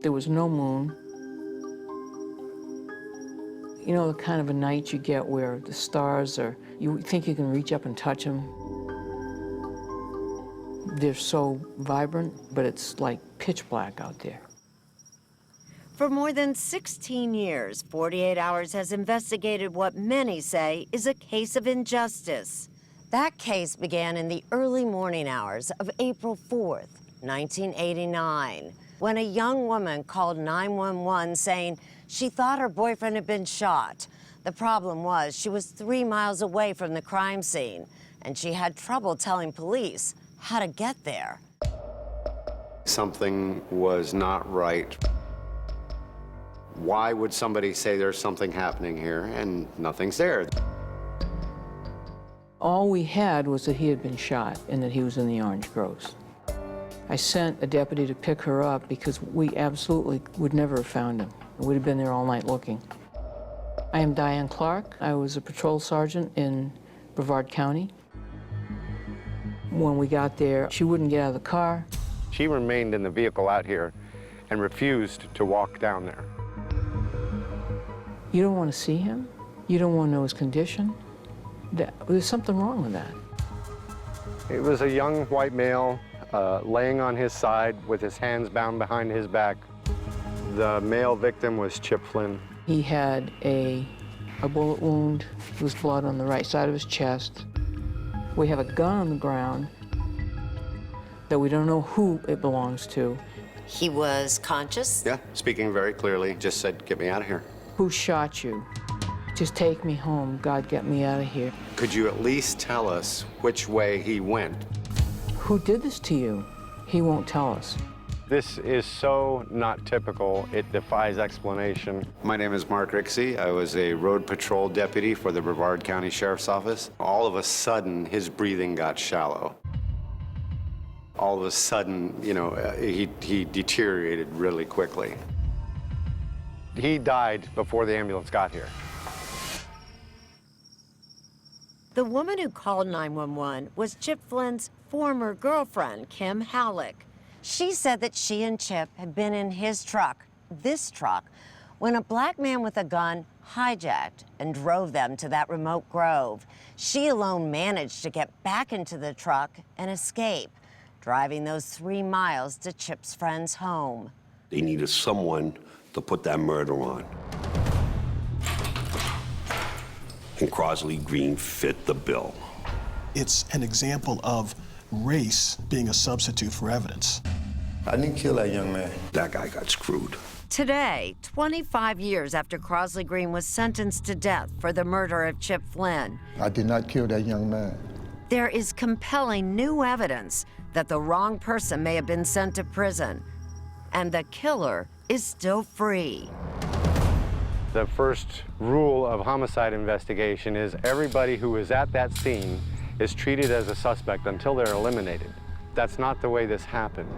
There was no moon. You know, the kind of a night you get where the stars are, you think you can reach up and touch them. They're so vibrant, but it's like pitch black out there. For more than 16 years, 48 Hours has investigated what many say is a case of injustice. That case began in the early morning hours of April 4th, 1989, when a young woman called 911 saying she thought her boyfriend had been shot. The problem was she was 3 miles away from the crime scene, and she had trouble telling police how to get there. Something was not right. Why would somebody say there's something happening here and nothing's there? All we had was that he had been shot and that he was in the orange groves. I sent a deputy to pick her up because we absolutely would never have found him. We'd have been there all night looking. I am Diane Clark. I was a patrol sergeant in Brevard County. When we got there, she wouldn't get out of the car. She remained in the vehicle out here and refused to walk down there. You don't want to see him? You don't want to know his condition? There's something wrong with that. It was a young white male laying on his side with his hands bound behind his back. The male victim was Chip Flynn. He had a bullet wound. There was blood on the right side of his chest. We have a gun on the ground that we don't know who it belongs to. He was conscious? Yeah, speaking very clearly, just said, get me out of here. Who shot you? Just take me home. God, get me out of here. Could you at least tell us which way he went? Who did this to you? He won't tell us. This is so not typical, it defies explanation. My name is Mark Rixey. I was a road patrol deputy for the Brevard County Sheriff's Office. All of a sudden, his breathing got shallow. All of a sudden, you know, he deteriorated really quickly. He died before the ambulance got here. The woman who called 911 was Chip Flynn's former girlfriend, Kim Halleck. She said that she and Chip had been in his truck, this truck, when a black man with a gun hijacked and drove them to that remote grove. She alone managed to get back into the truck and escape, driving those 3 miles to Chip's friend's home. They needed someone to put that murder on. And Crosley Green fit the bill. It's an example of race being a substitute for evidence. I didn't kill that young man. That guy got screwed. Today, 25 years after Crosley Green was sentenced to death for the murder of Chip Flynn, I did not kill that young man. there is compelling new evidence that the wrong person may have been sent to prison, and the killer is still free. The first rule of homicide investigation is everybody who is at that scene is treated as a suspect until they're eliminated. That's not the way this happened.